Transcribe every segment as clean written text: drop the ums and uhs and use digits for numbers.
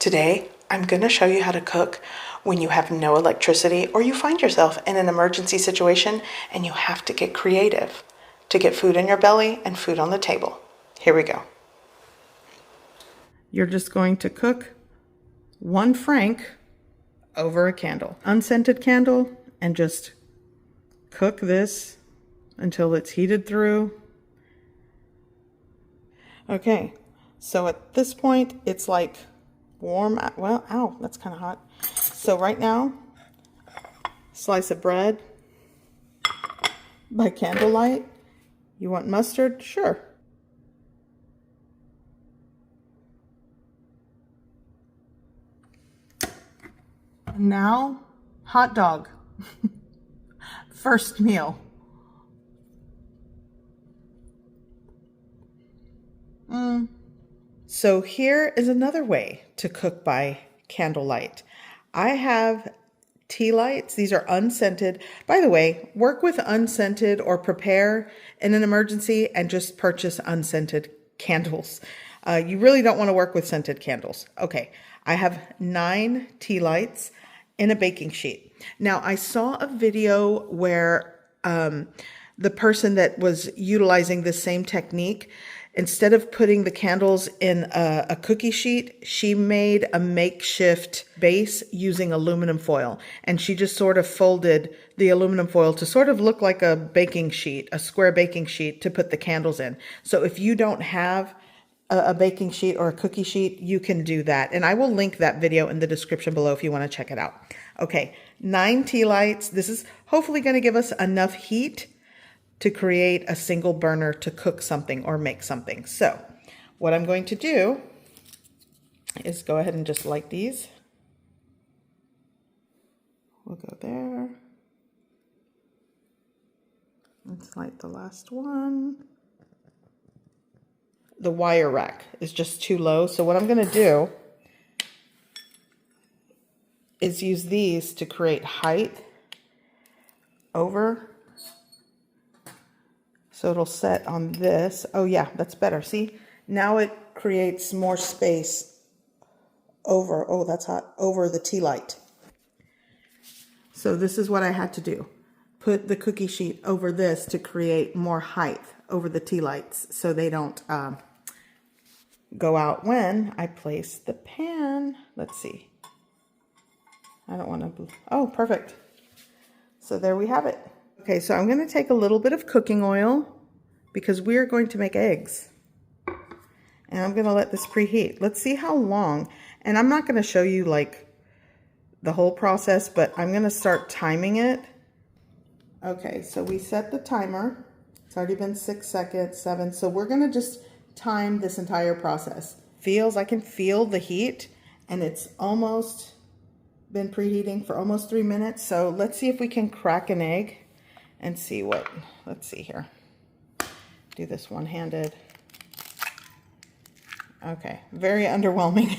Today, I'm going to show you how to cook when you have no electricity or you find yourself in an emergency situation and you have to get creative to get food in your belly and food on the table. Here we go. You're just going to cook one frank over a candle, unscented candle, and just cook this until it's heated through. Okay, so at this point, it's like warm, well, ow, that's kind of hot. So right now, slice of bread by candlelight. You want mustard? Sure. Now, hot dog. First meal. So here is another way to cook by candlelight. I have tea lights. These are unscented. By the way, work with unscented or prepare in an emergency and just purchase unscented candles. You really don't want to work with scented candles. Okay, I have 9 tea lights in a baking sheet. Now, I saw a video where the person that was utilizing the same technique, instead of putting the candles in a cookie sheet, she made a makeshift base using aluminum foil. And she just sort of folded the aluminum foil to sort of look like a baking sheet, a square baking sheet to put the candles in. So if you don't have a baking sheet or a cookie sheet, you can do that. And I will link that video in the description below if you want to check it out. Okay, 9 tea lights. This is hopefully going to give us enough heat to create a single burner to cook something or make something. So what I'm going to do is go ahead and just light these. We'll go there. Let's light the last one. The wire rack is just too low. So what I'm going to do is use these to create height over. So it'll set on this. Oh yeah, that's better. See, now it creates more space over, oh, that's hot, over the tea light. So this is what I had to do. Put the cookie sheet over this to create more height over the tea lights so they don't go out when I place the pan. Let's see. I don't want to, oh, perfect. So there we have it. Okay, so I'm going to take a little bit of cooking oil because we are going to make eggs. And I'm going to let this preheat. Let's see how long. And I'm not going to show you like the whole process, but I'm going to start timing it. Okay, so we set the timer. It's already been 6 seconds, 7. So we're going to just time this entire process. I can feel the heat, and it's almost been preheating for almost 3 minutes. So let's see if we can crack an egg and see what, let's see here. Do this one-handed. Okay, very underwhelming,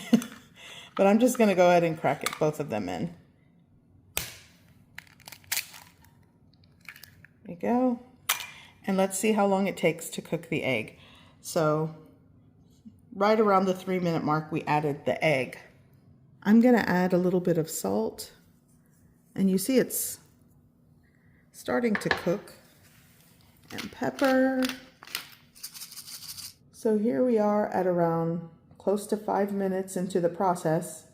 but I'm just gonna go ahead and crack it, both of them in. There we go. And let's see how long it takes to cook the egg. So right around the 3-minute mark, we added the egg. I'm gonna add a little bit of salt, and you see it's starting to cook, and pepper. So here we are at around close to 5 minutes into the process.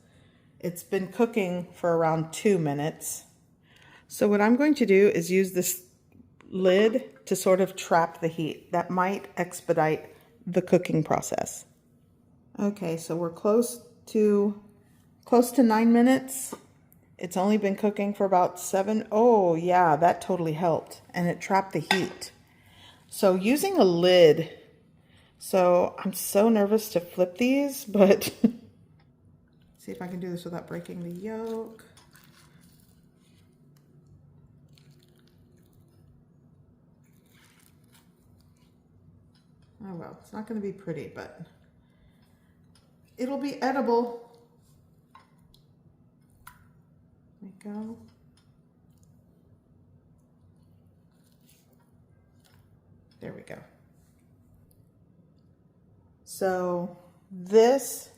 It's been cooking for around 2 minutes. So what I'm going to do is use this lid to sort of trap the heat. That might expedite the cooking process. Okay, so we're close to 9 minutes. It's only been cooking for about 7. Oh yeah, that totally helped. And it trapped the heat. So using a lid, so I'm so nervous to flip these, but see if I can do this without breaking the yolk. Oh well, it's not going to be pretty, but it'll be edible. There we go. There we go. So this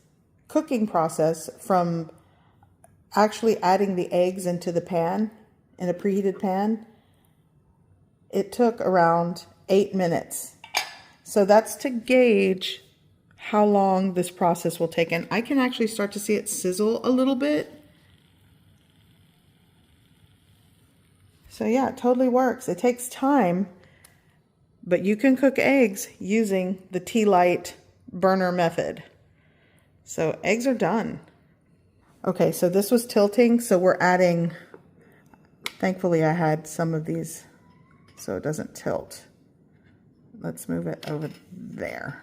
cooking process from actually adding the eggs into the pan, in a preheated pan, it took around 8 minutes. So that's to gauge how long this process will take. And I can actually start to see it sizzle a little bit. So yeah, it totally works. It takes time, but you can cook eggs using the tealight burner method. So eggs are done. Okay, so this was tilting, so we're adding, thankfully I had some of these so it doesn't tilt. Let's move it over there.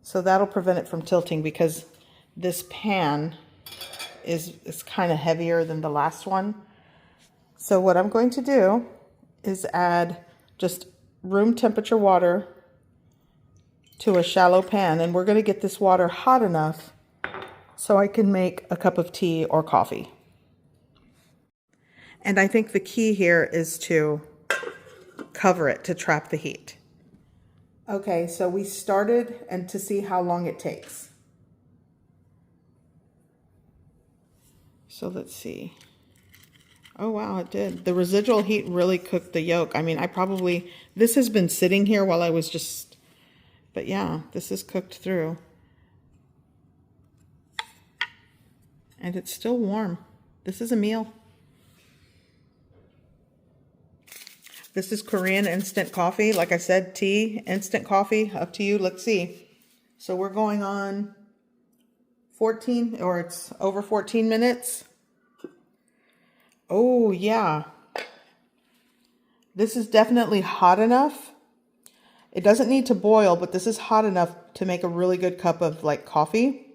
So that'll prevent it from tilting because this pan is kind of heavier than the last one. So what I'm going to do is add just room temperature water to a shallow pan, and we're going to get this water hot enough so I can make a cup of tea or coffee. And I think the key here is to cover it to trap the heat. Okay, so we started and to see how long it takes. So let's see. Oh wow, it did. The residual heat really cooked the yolk. I mean, this has been sitting here while I was just, but yeah, this is cooked through. And it's still warm. This is a meal. This is Korean instant coffee. Like I said, tea, instant coffee, up to you. Let's see. So we're going on 14, or it's over 14 minutes. Oh yeah. This is definitely hot enough. It doesn't need to boil, but this is hot enough to make a really good cup of like coffee.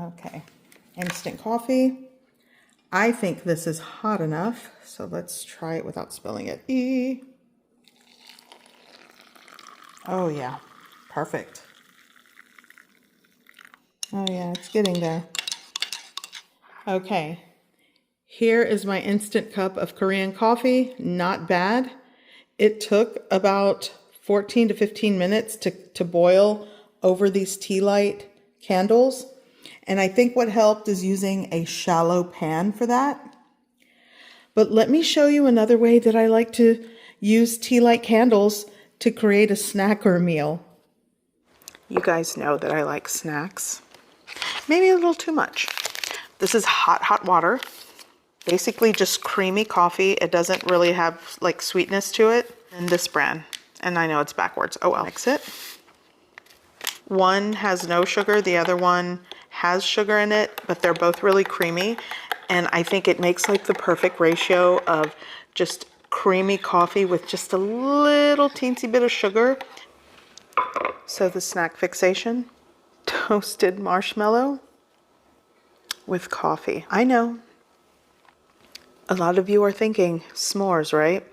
Okay. Instant coffee. I think this is hot enough, so let's try it without spilling it. Oh yeah, perfect. Oh yeah, it's getting there. Okay, here is my instant cup of Korean coffee. Not bad. It took about 14 to 15 minutes to boil over these tea light candles. And I think what helped is using a shallow pan for that. But let me show you another way that I like to use tea light candles to create a snack or a meal. You guys know that I like snacks. Maybe a little too much. This is hot, hot water. Basically just creamy coffee. It doesn't really have like sweetness to it. And this brand. And I know it's backwards. Oh well. Mix it. One has no sugar. The other one has sugar in it, but they're both really creamy. And I think it makes like the perfect ratio of just creamy coffee with just a little teensy bit of sugar. So the snack fixation, toasted marshmallow with coffee. I know a lot of you are thinking s'mores, right?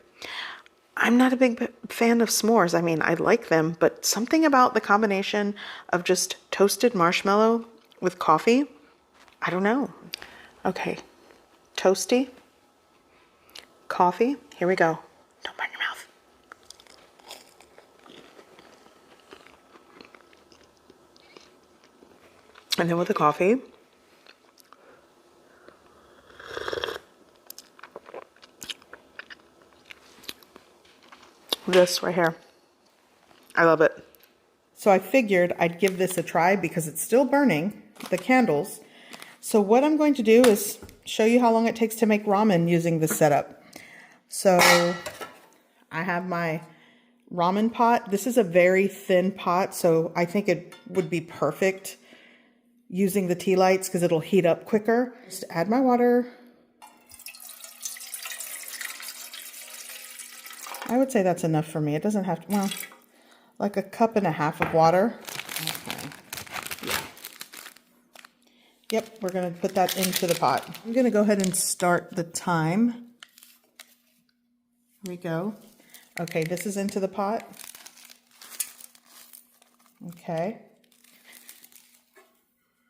I'm not a big fan of s'mores. I mean, I like them, but something about the combination of just toasted marshmallow with coffee, I don't know. Okay, toasty, coffee, here we go. Don't burn your mouth. And then with the coffee, this right here. I love it. So I figured I'd give this a try because it's still burning, the candles. So what I'm going to do is show you how long it takes to make ramen using this setup. So I have my ramen pot. This is a very thin pot, so I think it would be perfect using the tea lights because it'll heat up quicker. Just add my water. I would say that's enough for me. It doesn't have to, well, like a cup and a half of water. Okay. Yeah. Yep, we're going to put that into the pot. I'm going to go ahead and start the time. Here we go. Okay, this is into the pot. Okay.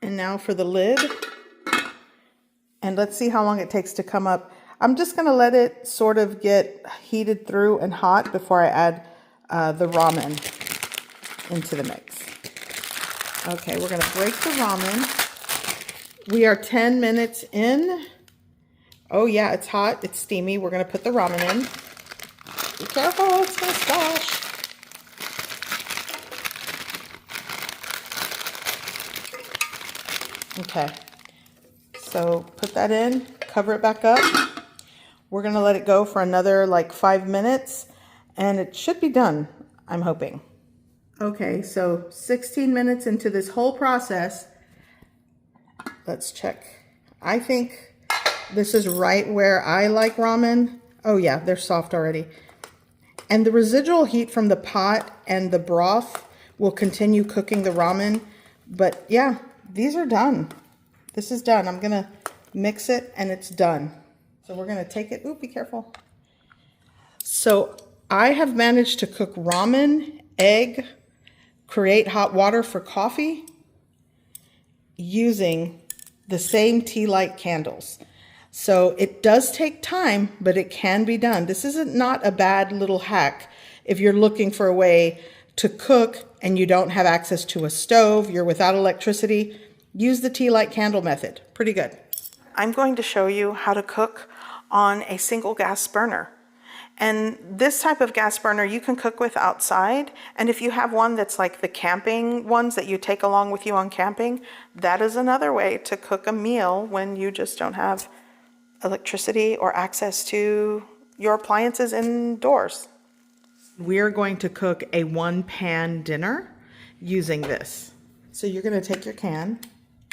And now for the lid. And let's see how long it takes to come up. I'm just going to let it sort of get heated through and hot before I add the ramen into the mix. Okay, we're going to break the ramen. We are 10 minutes in. Oh yeah, it's hot, it's steamy. We're gonna put the ramen in. Be careful, it's gonna splash. Okay, so put that in, cover it back up. We're gonna let it go for another like 5 minutes and it should be done, I'm hoping. Okay, so 16 minutes into this whole process, let's check. I think this is right where I like ramen. Oh yeah, they're soft already. And the residual heat from the pot and the broth will continue cooking the ramen. But yeah, these are done. This is done. I'm gonna mix it and it's done. So we're gonna take it, ooh, be careful. So I have managed to cook ramen, egg, create hot water for coffee using the same tea light candles. So it does take time, but it can be done. This isn't not a bad little hack if you're looking for a way to cook and you don't have access to a stove, you're without electricity, use the tea light candle method. Pretty good. I'm going to show you how to cook on a single gas burner. And this type of gas burner you can cook with outside. And if you have one that's like the camping ones that you take along with you on camping, that is another way to cook a meal when you just don't have electricity or access to your appliances indoors. We're going to cook a one-pan dinner using this. So you're going to take your can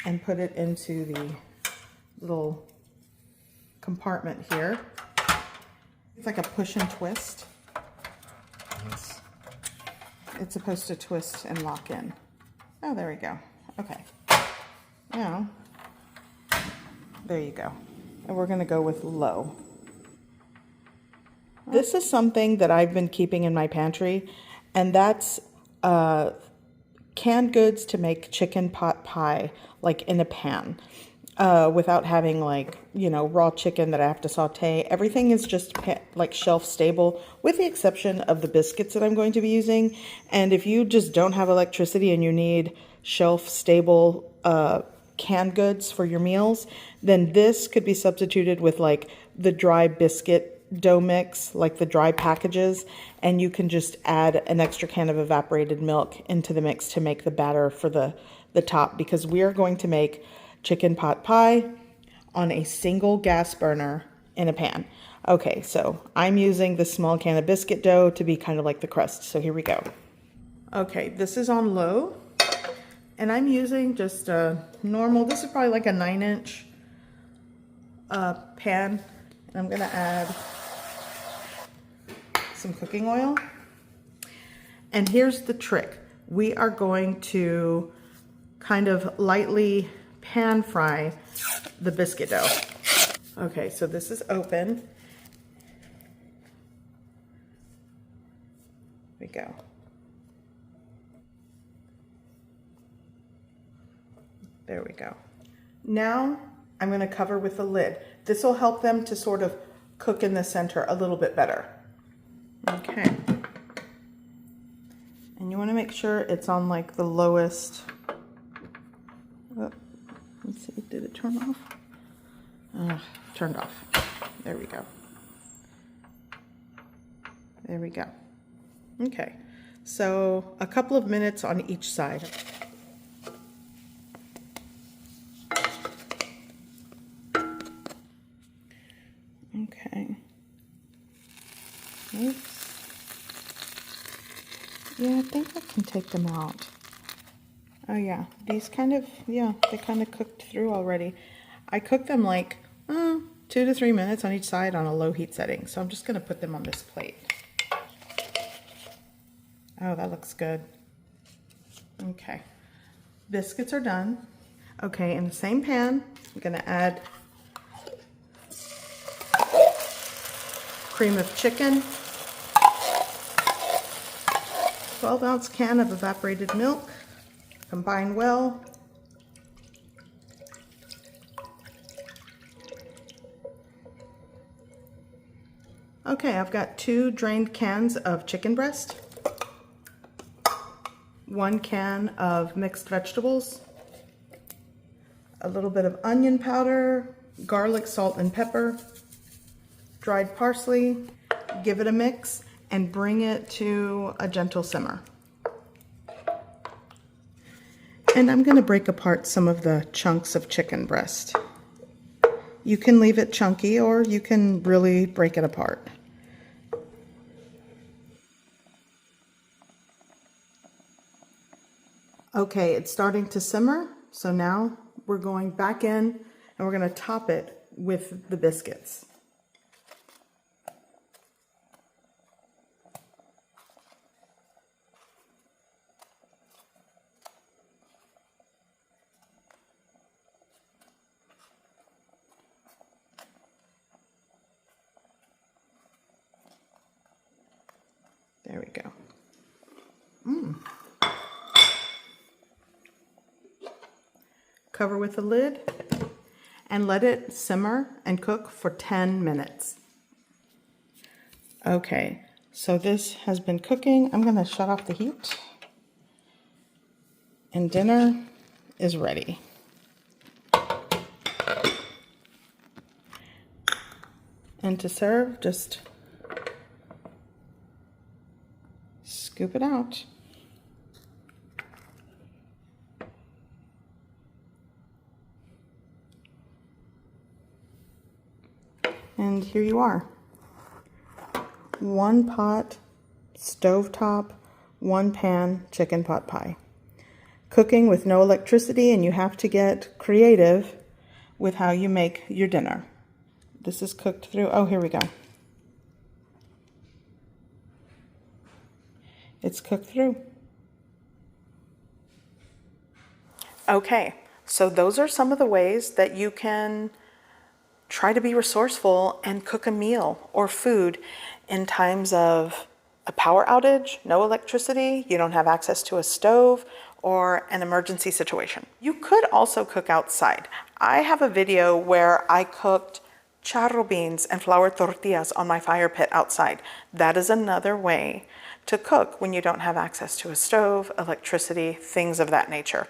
and put it into the little compartment here. It's like a push and twist. It's supposed to twist and lock in. Oh, there we go. Okay. Now, there you go. And we're gonna go with low. This is something that I've been keeping in my pantry, and that's canned goods to make chicken pot pie, like in a pan, without having like, you know, raw chicken that I have to saute. Everything is just like shelf stable, with the exception of the biscuits that I'm going to be using. And if you just don't have electricity and you need shelf stable canned goods for your meals, then this could be substituted with like the dry biscuit dough mix, like the dry packages, and you can just add an extra can of evaporated milk into the mix to make the batter for the top, because we are going to make chicken pot pie on a single gas burner in a pan. Okay, so I'm using the small can of biscuit dough to be kind of like the crust. So here we go. Okay, this is on low. And I'm using just a normal, this is probably like a 9-inch pan. And I'm gonna add some cooking oil. And here's the trick. We are going to kind of lightly pan fry the biscuit dough. Okay, so this is open. Here we go. There we go. Now I'm going to cover with the lid. This will help them to sort of cook in the center a little bit better. Okay. And you want to make sure it's on like the lowest. Oh, let's see, did it turn off? Turned off. There we go. There we go. Okay. So a couple of minutes on each side. Okay. Oops. Yeah, I think I can take them out. Oh yeah, these kind of, yeah, they kind of cooked through already. I cooked them like 2 to 3 minutes on each side on a low heat setting. So I'm just going to put them on this plate. Oh, that looks good. Okay. Biscuits are done. Okay, in the same pan, I'm going to add cream of chicken, 12-ounce can of evaporated milk, combine well. Okay, I've got 2 drained cans of chicken breast, 1 can of mixed vegetables, a little bit of onion powder, garlic, salt, and pepper, dried parsley. Give it a mix and bring it to a gentle simmer. And I'm going to break apart some of the chunks of chicken breast. You can leave it chunky or you can really break it apart. Okay, it's starting to simmer, so now we're going back in and we're going to top it with the biscuits. There we go. Cover with a lid and let it simmer and cook for 10 minutes. Okay, so this has been cooking. I'm going to shut off the heat. And dinner is ready. And to serve, just scoop it out. And here you are. One pot, stovetop, one pan chicken pot pie. Cooking with no electricity, and you have to get creative with how you make your dinner. This is cooked through, oh, here we go. It's cooked through. Okay, so those are some of the ways that you can try to be resourceful and cook a meal or food in times of a power outage, no electricity, you don't have access to a stove, or an emergency situation. You could also cook outside. I have a video where I cooked charro beans and flour tortillas on my fire pit outside. That is another way to cook when you don't have access to a stove, electricity, things of that nature.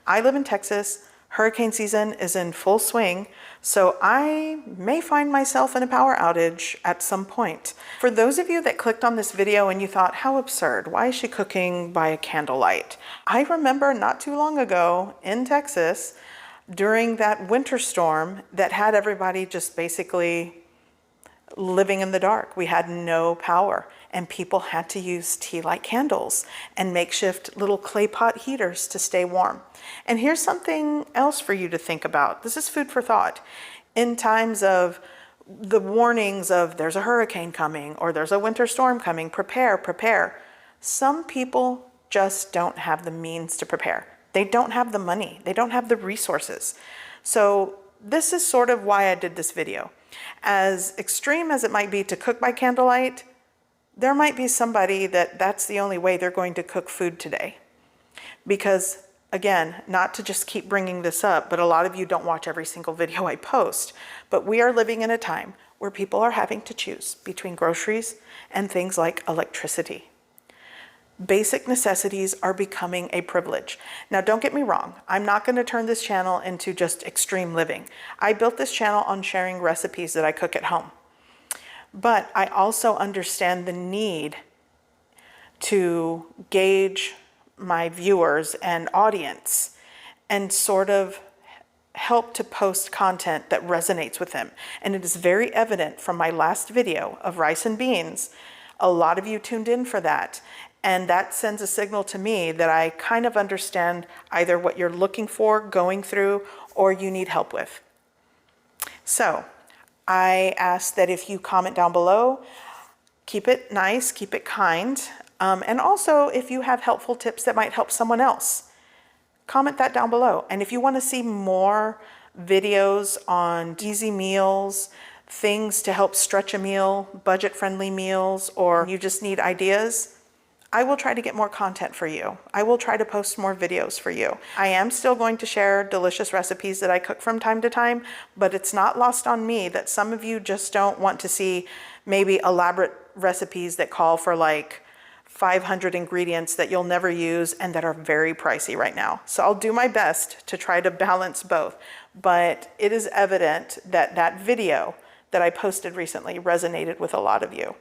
I live in Texas. Hurricane season is in full swing, so I may find myself in a power outage at some point. For those of you that clicked on this video and you thought, how absurd, why is she cooking by a candlelight? I remember not too long ago in Texas, during that winter storm that had everybody just basically living in the dark. We had no power and people had to use tea light candles and makeshift little clay pot heaters to stay warm. And here's something else for you to think about. This is food for thought. In times of the warnings of there's a hurricane coming or there's a winter storm coming, prepare, prepare. Some people just don't have the means to prepare. They don't have the money. They don't have the resources. So this is sort of why I did this video. As extreme as it might be to cook by candlelight, there might be somebody that's the only way they're going to cook food today. Because again, not to just keep bringing this up, but a lot of you don't watch every single video I post, but we are living in a time where people are having to choose between groceries and things like electricity. Basic necessities are becoming a privilege. Now, don't get me wrong. I'm not going to turn this channel into just extreme living. I built this channel on sharing recipes that I cook at home. But I also understand the need to gauge my viewers and audience and sort of help to post content that resonates with them. And it is very evident from my last video of rice and beans. A lot of you tuned in for that. And that sends a signal to me that I kind of understand either what you're looking for, going through, or you need help with. So I ask that if you comment down below, keep it nice, keep it kind. And also if you have helpful tips that might help someone else, comment that down below. And if you want to see more videos on easy meals, things to help stretch a meal, budget-friendly meals, or you just need ideas, I will try to get more content for you. I will try to post more videos for you. I am still going to share delicious recipes that I cook from time to time, but it's not lost on me that some of you just don't want to see maybe elaborate recipes that call for like 500 ingredients that you'll never use and that are very pricey right now. So I'll do my best to try to balance both. But it is evident that that video that I posted recently resonated with a lot of you.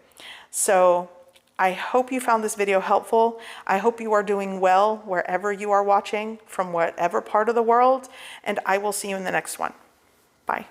So I hope you found this video helpful. I hope you are doing well wherever you are watching from whatever part of the world, and I will see you in the next one. Bye.